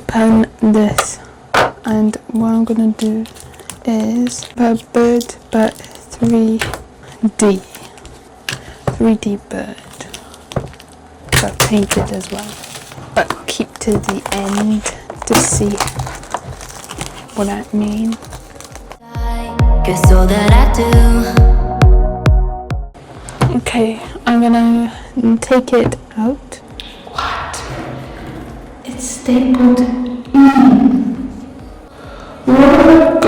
open this, and what I'm gonna do is a bird, but 3D bird, but painted as well, but keep to the end to see what I mean. Guess all that I do. Okay, I'm gonna take it out. What? It's stapled in. What?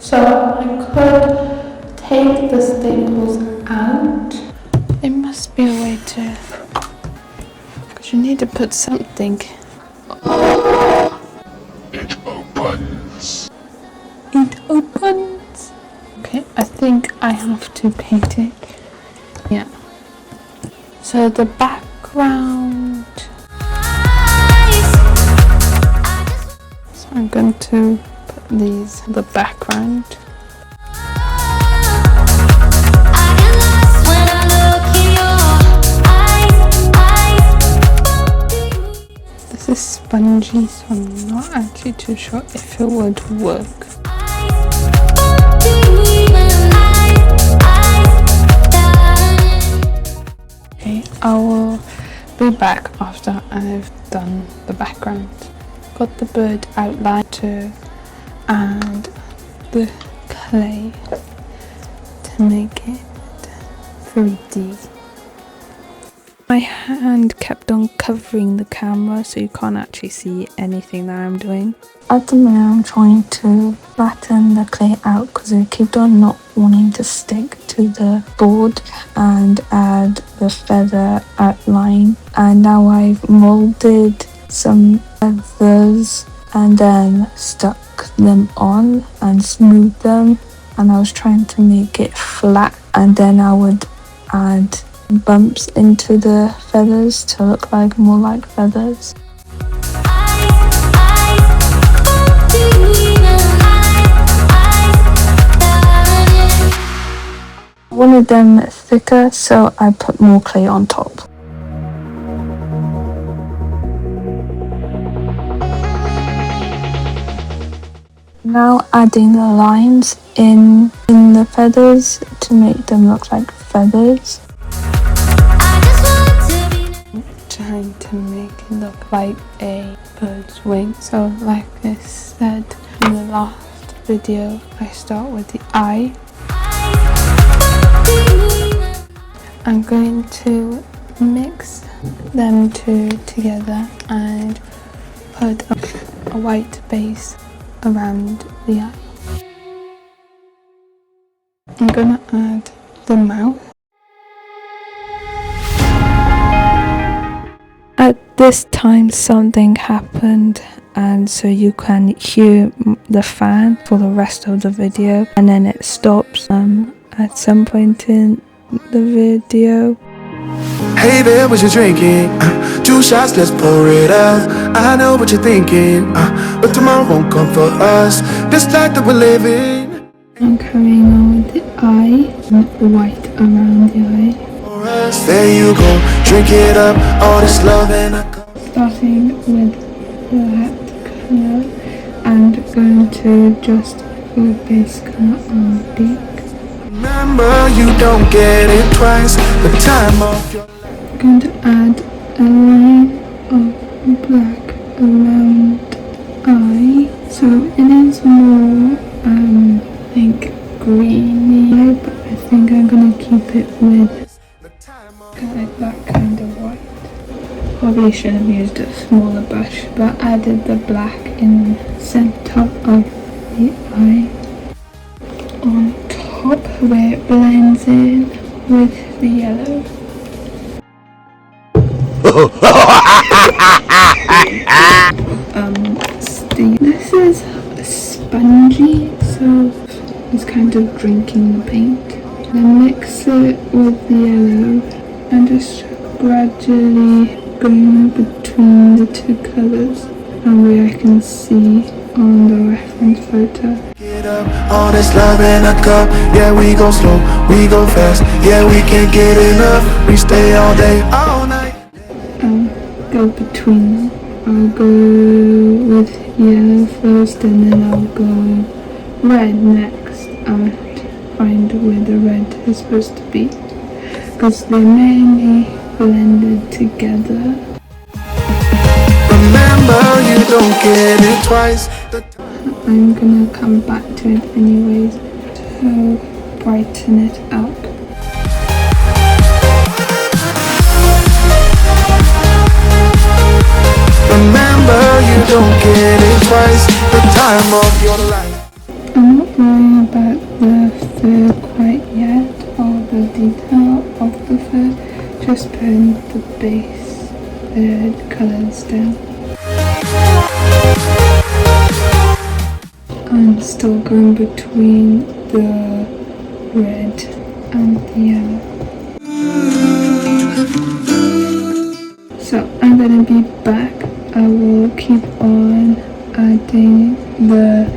So I could take the staples out. There must be a way to, because you need to put something. It opens. It opens. Okay, I think I have to paint it. Yeah. So the background. So I'm going to put these the background. This is spongy, so I'm not actually too sure if it would work. Okay, I will be back after I've done the background. Got the bird outline to add the clay to make it 3D. My hand kept on covering the camera, so you can't actually see anything that I'm doing. At the minute I'm trying to flatten the clay out because it kept on not wanting to stick to the board, and add the feather outline. And now I've molded some feathers and then stuck them on and smoothed them, and I was trying to make it flat, and then I would add bumps into the feathers to look like more like feathers. I wanted them thicker, so I put more clay on top. Now adding the lines in the feathers to make them look like feathers. Trying to make it look like a bird's wing. So like I said in the last video, I start with the eye. I'm going to mix them two together and put a white base around the eye. I'm gonna add the mouth. At this time something happened, and so you can hear the fan for the rest of the video, and then it stops at some point in the video. Hey there, what you drinking? 2 shots, let's pour it out. I know what you're thinking, but tomorrow won't come for us. This life that we're living. I'm carrying on with the eye, not the white around the eye. There you go, drink it up, all this love and I go. Starting with that colour and going to just put a base colour on the beak. Remember, you don't get it twice, the time of your life. I'm going to add a line of black around eye, so it is more I think greeny, but I think I'm going to keep it with like that kind of white. Probably should have used a smaller brush, but added the black in the center of the eye on top where it blends in with the yellow. This is spongy, so it's kind of drinking the paint. Then mix it with the yellow and just gradually going between the two colours, and where I can see on the reference photo. Get up, all this love in a cup. Yeah, we go slow, we go fast. Yeah, we can't get enough. We stay all day, all night. Go between them I'll go with yellow first and then I'll go red next and find where the red is supposed to be, because they're mainly blended together. Remember, you don't get it twice. I'm gonna come back to it anyways to brighten it up. Remember, you don't get it twice. The time of your life. I'm not worrying about the fur quite yet, or the detail of the fur, just putting the base colours down. I'm still going between the red and the yellow. So I'm gonna be back. I will keep on adding the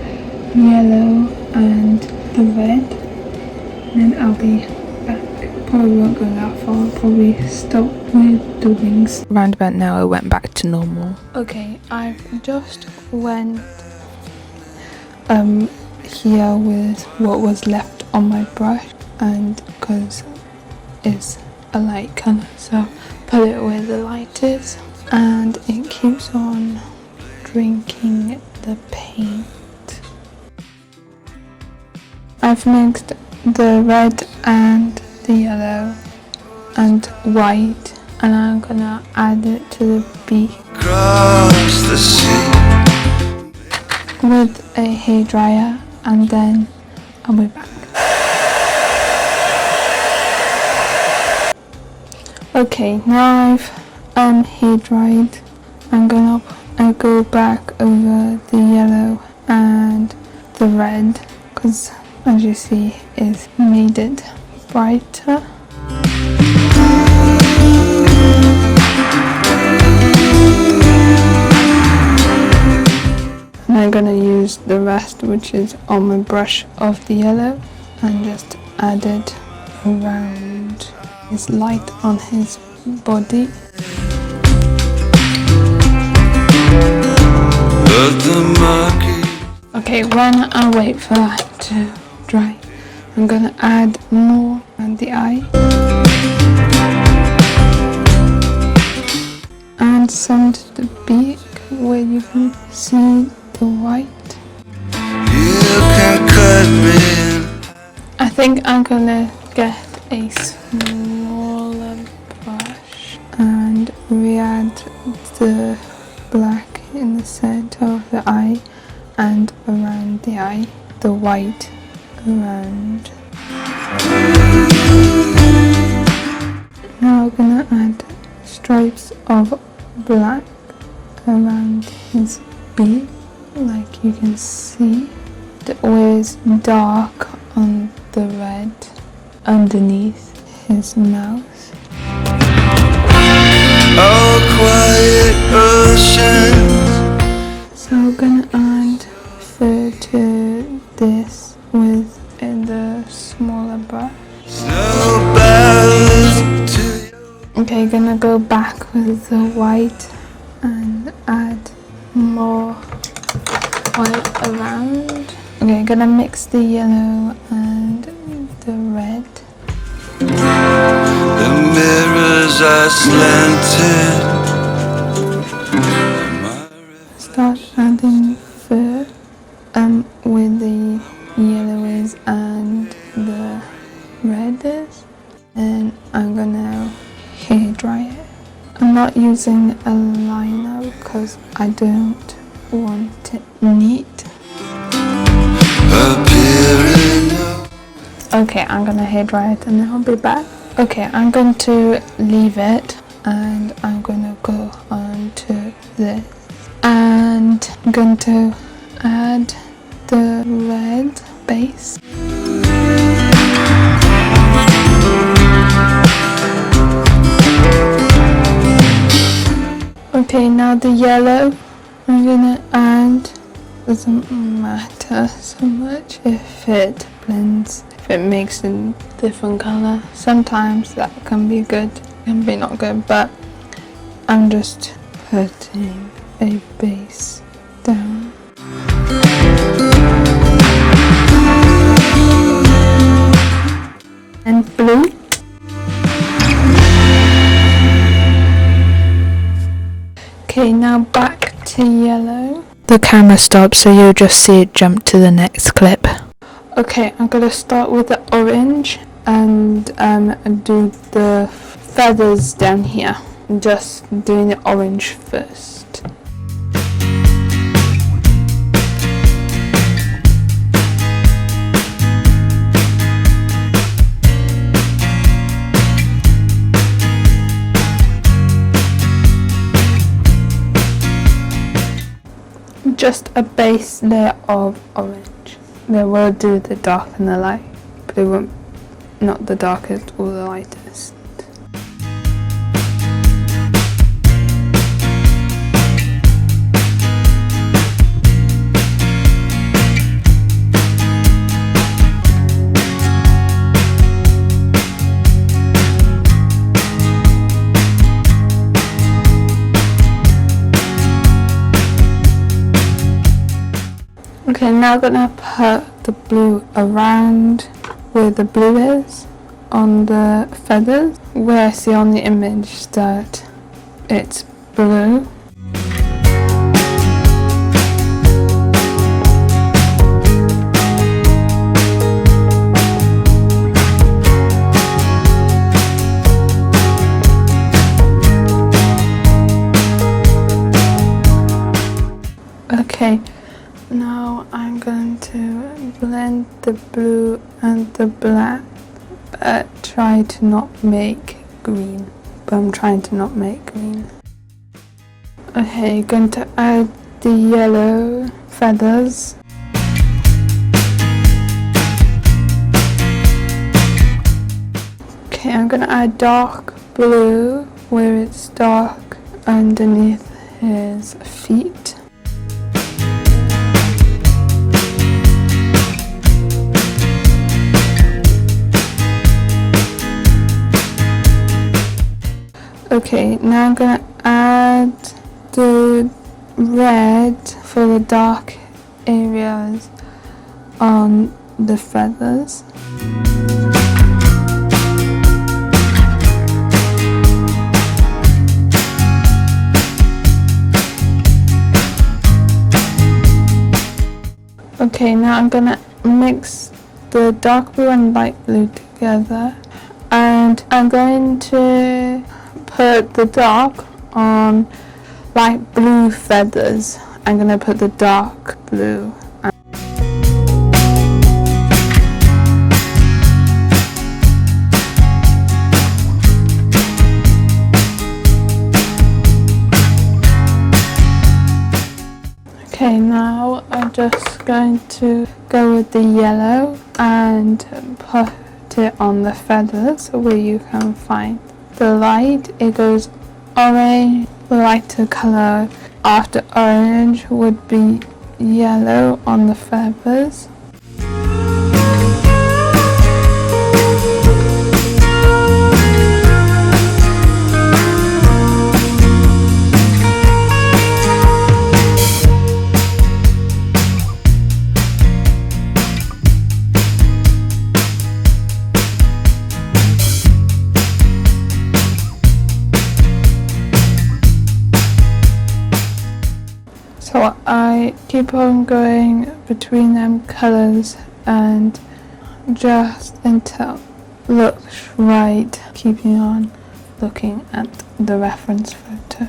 yellow and the red, and then I'll be back. Probably won't go that far. I'll probably stop with the wings. Round about now it went back to normal. Okay, I just went here with what was left on my brush, and because it's a light colour, so put it where the light is, and it keeps on drinking the paint. I've mixed the red and the yellow and white, and I'm gonna add it to the beak Across the sea. with a hairdryer, and then I'll be back. Okay, now I've hair dried. I'm gonna go back over the yellow and the red, because as you see it's made it brighter. And I'm gonna use the rest, which is on my brush, of the yellow, and just add it around his light on his body. Okay, when I wait for that to dry, I'm gonna add more on the eye and some to the beak where you can see the white. You can cut me. I think I'm gonna get a smaller brush and re-add the black in the center of the eye and around the eye, the white around. Now I'm gonna add stripes of black around his beak, like you can see. It was dark on the red underneath his mouth. Oh, quiet oceans. So I'm gonna add fur to this with the smaller brush. Snowbound to Okay, gonna go back with the white and add more white around. Okay, gonna mix the yellow and the red. the mirrors are slanted. Start adding fur where the yellow is and the red is, and I'm gonna hair dry it. I'm not using a liner because I don't want it neat. Okay, I'm gonna hair dry it and then I'll be back. Okay, I'm going to leave it and I'm gonna go on to this, and I'm going to add the red base. Okay, now the yellow I'm gonna add. Doesn't matter so much if it blends, if it makes a different color. Sometimes that can be good, can be not good, but I'm just putting a base down. And blue. Okay, now back to yellow. The camera stops, so you'll just see it jump to the next clip. Okay, I'm gonna start with the orange and do the feathers down here. I'm just doing the orange first. Just a base layer of orange. They will do the dark and the light, but it won't, not the darkest or the lightest. Okay, now I'm gonna put the blue around where the blue is on the feathers, where I see on the image that it's blue. Okay. Now I'm going to blend the blue and the black, but try to not make green. But I'm trying to not make green. Okay, going to add the yellow feathers. Okay, I'm going to add dark blue where it's dark underneath his feet. Okay, now I'm gonna add the red for the dark areas on the feathers. Okay, now I'm gonna mix the dark blue and light blue together, and I'm going to put the dark on light blue feathers. I'm gonna put the dark blue. Okay, now I'm just going to go with the yellow and put it on the feathers where you can find the light. It goes orange, the lighter color after orange would be yellow on the feathers. So I keep on going between them colours and just until it looks right, keeping on looking at the reference photo.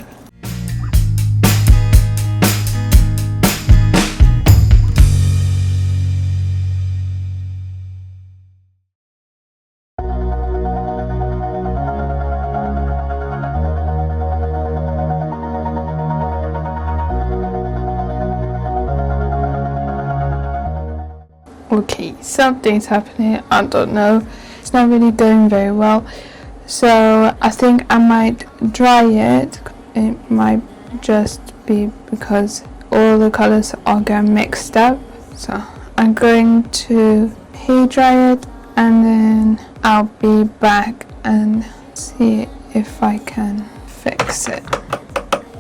Okay, something's happening, I don't know, it's not really going very well, so I think I might dry it. It might just be because all the colours are getting mixed up, so I'm going to heat dry it and then I'll be back and see if I can fix it.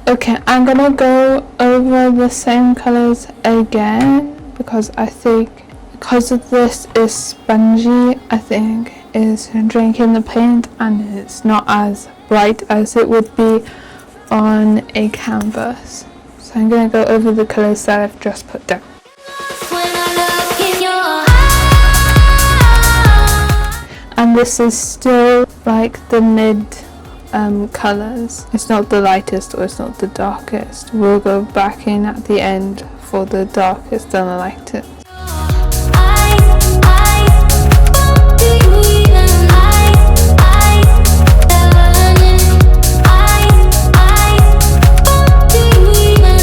Okay, I'm gonna go over the same colors again because I think because of this is spongy, I think is drinking the paint and it's not as bright as it would be on a canvas. So I'm gonna go over the colors that I've just put down. When I look in your eyes, And this is still like the mid colors. It's not the lightest or it's not the darkest. We'll go back in at the end for the darkest and the lightest. do you even do you even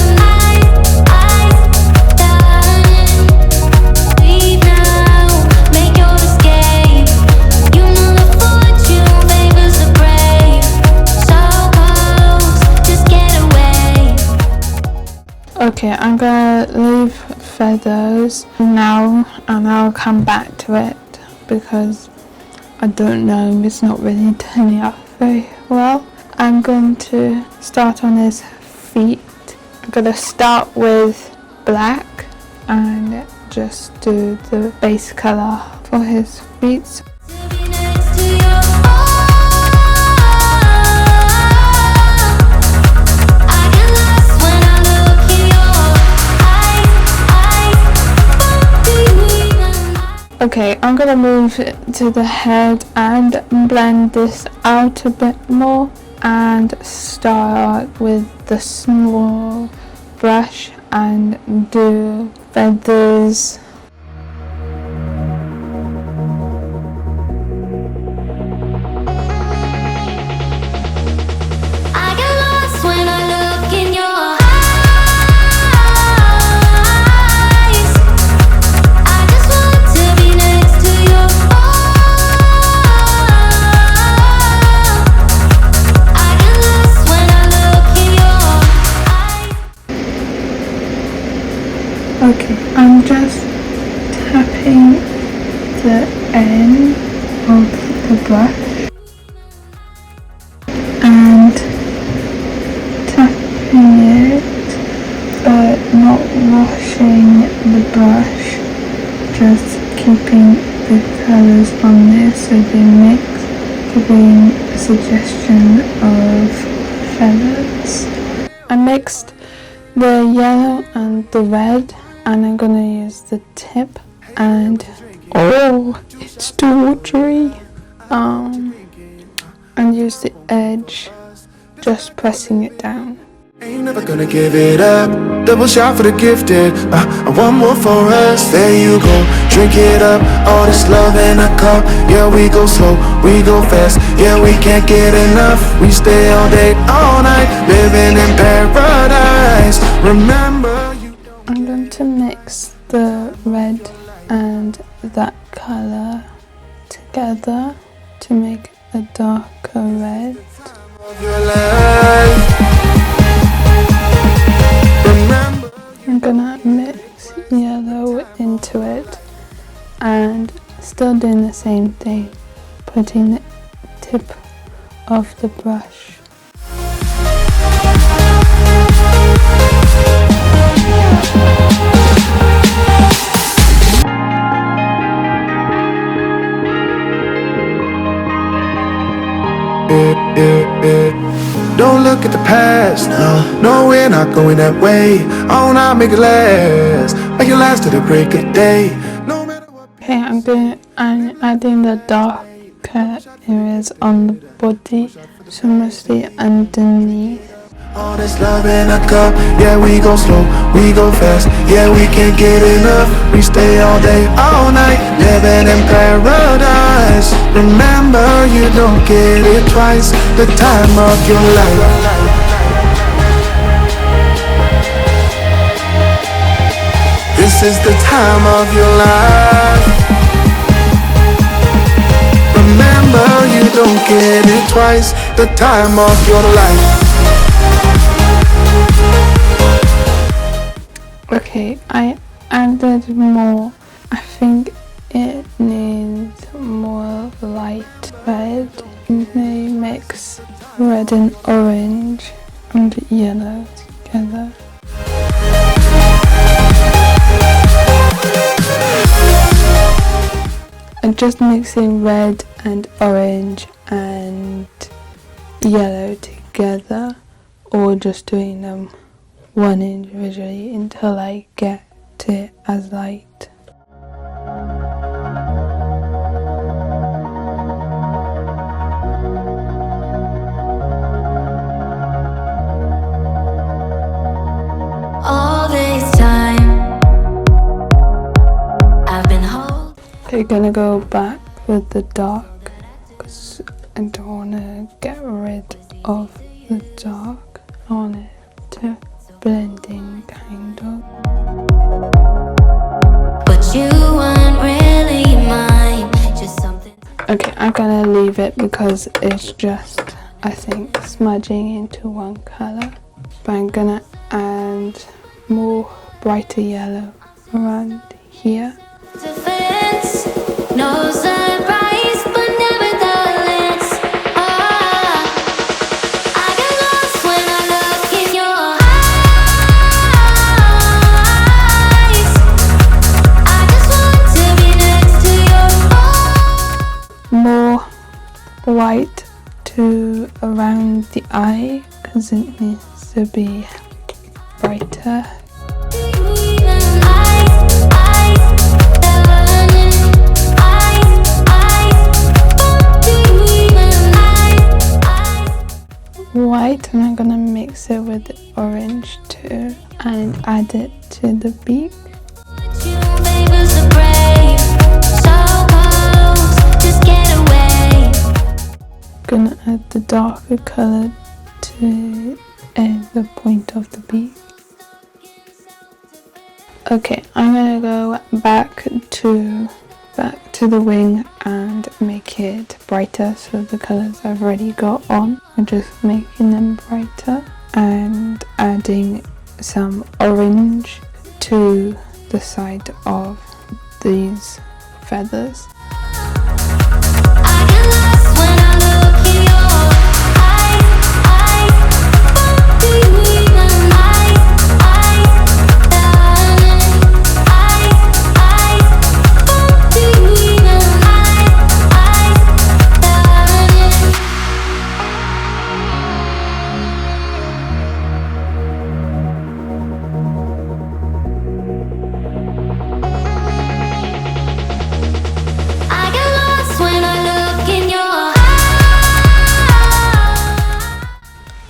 leave now, make your escape. You know the fortune favors the brave. So close, just get away. Okay, I'm gonna leave feathers now and I'll come back to it because I don't know, it's not really turning out very well. I'm going to start on his feet. I'm gonna start with black and just do the base color for his feet. To be next to your I get lost when I look in your eyes. Do you even Okay, I'm gonna move to the head and blend this out a bit more and start with the small brush and do feathers. I get lost when I look in your eyes. I just want to be next to your I get lost when I look in your eyes. Okay, I'm just tapping the end of the brush and tapping it but not washing the brush, just keeping the colours on there so they mix, giving a suggestion of feathers. I mixed the yellow and the red and I'm gonna use the tip and oh, it's too watery. And use the edge, just pressing it down. Ain't never gonna give it up. Double shot for the gifted, and one more for us. There you go, drink it up. All this love in a cup. Yeah, we go slow, we go fast. Yeah, we can't get enough. We stay all day, all night, living in paradise. Remember you. I'm going to mix the red and that color together to make a darker red. Of your life. Remember. I'm gonna mix yellow into it and still doing the same thing, putting the tip of the brush. Don't look at the past, no, we're not going that way. Oh, now make it last, make it last to the break of day. No matter what. Okay, I'm adding the darker areas on the body, so mostly underneath. All this love in a cup, yeah, we go slow, we go fast, yeah, we can't get enough. We stay all day, all night, living in paradise. Remember, you don't get it twice, the time of your life. This is the time of your life. Remember, you don't get it twice, the time of your life. Okay, I added more. I think it needs more light red. Maybe mix red and orange and yellow together. I'm just mixing red and orange and yellow together, or just doing them one individually until I get it as light. All this time I've been holding. Okay, gonna go back with the dark because I don't want to get rid of the dark. I want it to blend in, kind of. But you weren't really mine, just something. Okay, I'm gonna leave it because it's just, I think, smudging into one color. But I'm gonna add more brighter yellow around here. Defense, no surprise, but nevertheless, I get lost when I look in your eyes. I just want to be next to your More white to around the eye because it needs to be brighter. White, and I'm gonna mix it with the orange too and add it to the beak. Gonna add the darker color to the point of the beak. Okay, I'm gonna go back to the wing and make it brighter. So the colors I've already got on, I'm just making them brighter and adding some orange to the side of these feathers.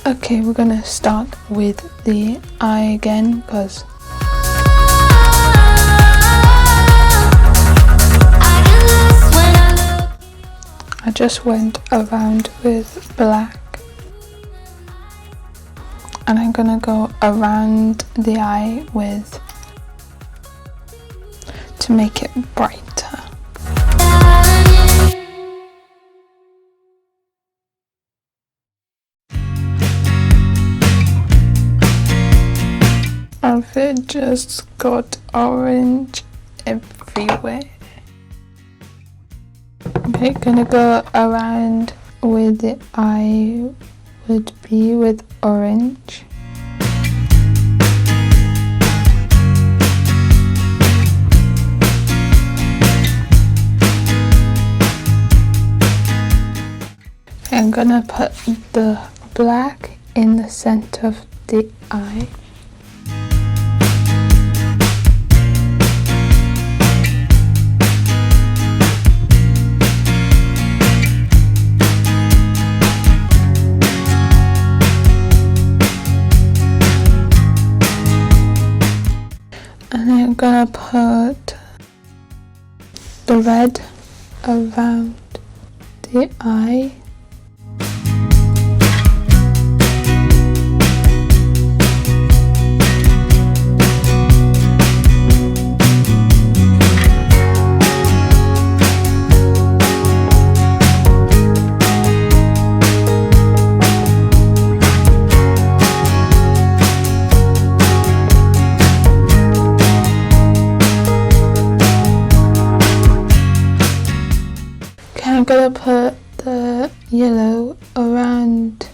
Okay, we're gonna start with the eye again because I just went around with black, and I'm gonna go around the eye with to make it brighter. It just got orange everywhere. Okay, gonna go around with the eye would be with orange. I'm gonna put the black in the center of the eye. And I'm gonna put the red around the eye. I'm gonna put the yellow around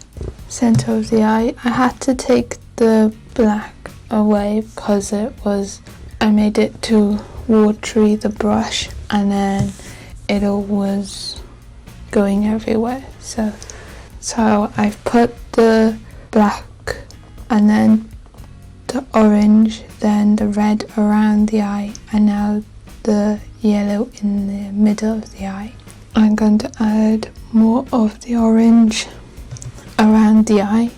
center of the eye. I had to take the black away because I made it too watery, the brush, and then it all was going everywhere. So I've put the black and then the orange, then the red around the eye, and now the yellow in the middle of the eye. I'm going to add more of the orange around the eye.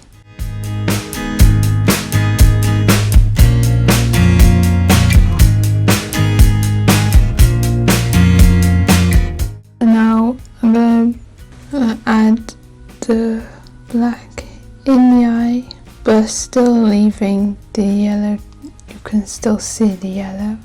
And now I'm going to add the black in the eye, but still leaving the yellow. You can still see the yellow.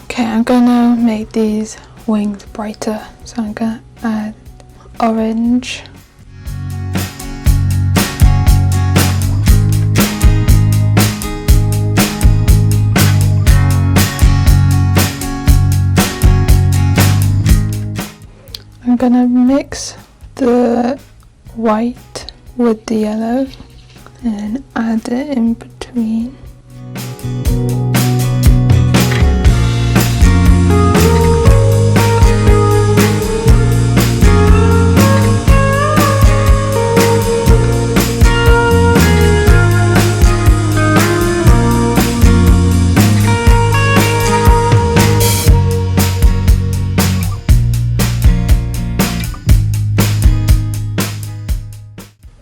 Okay, I'm gonna make these wings brighter, so I'm gonna add orange. I'm gonna mix the white with the yellow and add it in between.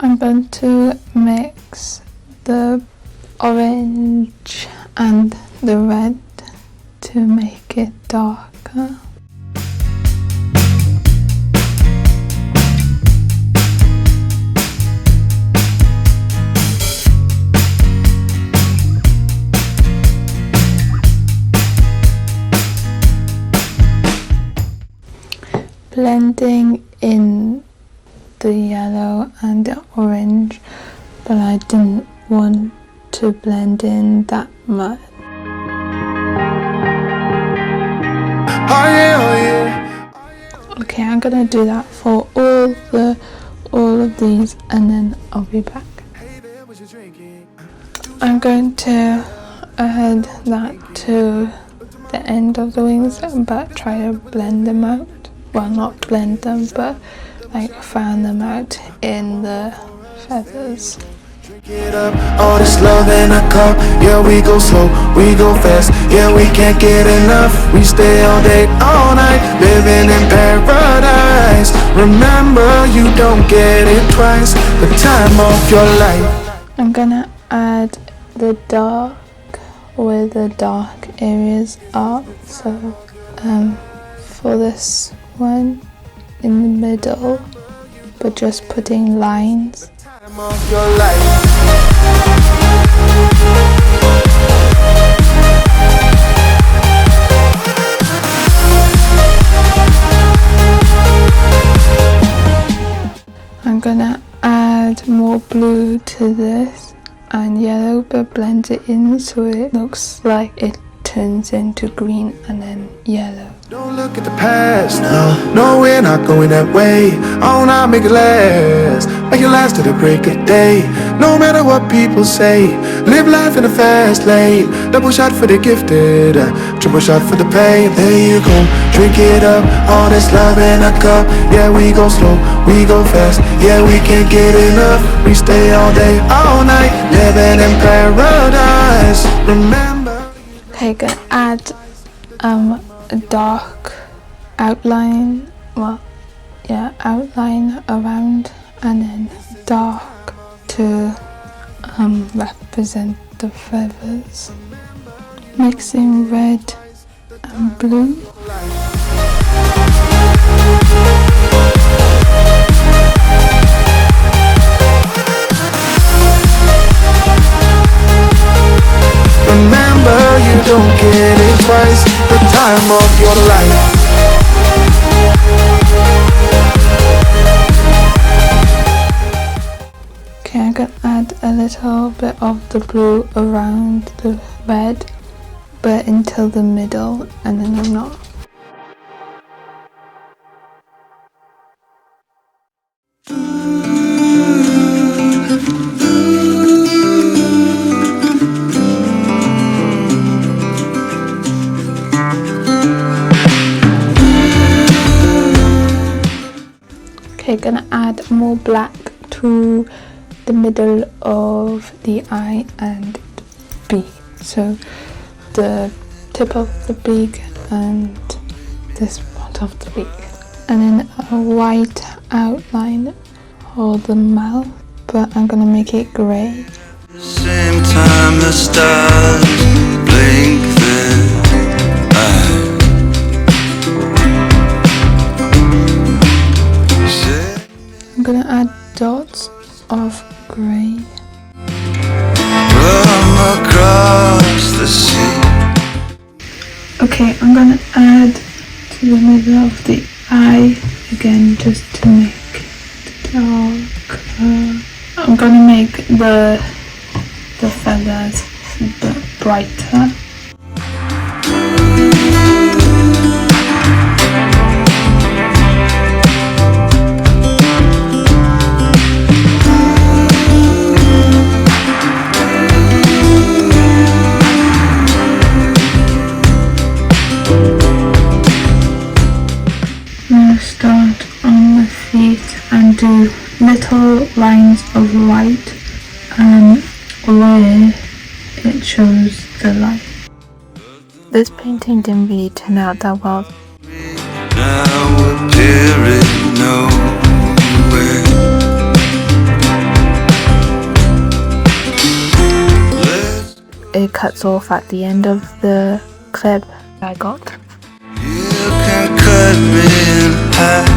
I'm going to mix the orange and the red to make it darker. Blending in the yellow and the orange, but I didn't want to blend in that much. Oh yeah, oh yeah. Okay, I'm gonna do that for all of these, and then I'll be back. I'm going to add that to the end of the wings, but try to blend them out. Well, not blend them, but like fan them out in the feathers. Drink it up, all this love in a cup. Yeah, we go slow, we go fast. Yeah, we can't get enough. We stay all day, all night, living in paradise. Remember, you don't get it twice. The time of your life. I'm gonna add the dark where the dark areas are. So for this one in the middle, but just putting lines. Time of your life. I'm gonna add more blue to this and yellow, but blend it in so it looks like it turns into green and then yellow. Don't look at the past, no, we're not going that way. Oh, now make it last, make it last to the break of day. No matter what people say, live life in a fast lane. Double shot for the gifted, triple shot for the pain. There you go, drink it up, all this love in a cup. Yeah, we go slow, we go fast. Yeah, we can't get enough. We stay all day, all night, living in paradise. Remember. Okay, gonna add a dark outline, outline around, and then dark to represent the feathers. Mixing red and blue. Remember, you don't get it twice. The time of your life. little bit of the blue around the red, but until the middle, and then I'm not. Okay, gonna add more black to the middle of the eye and beak. So the tip of the beak and this part of the beak. And then a white outline for the mouth, but I'm gonna make it grey. Same time the stars blink their eyes. I'm gonna add dots of grey. From across the sea. Okay, I'm gonna add to the middle of the eye again, just to make it darker. I'm gonna make the feathers a bit brighter. Start on the feet and do little lines of white where it shows the light. This painting didn't really turn out that well. Now appearing nowhere. It cuts off at the end of the clip I got. You can cut me in half.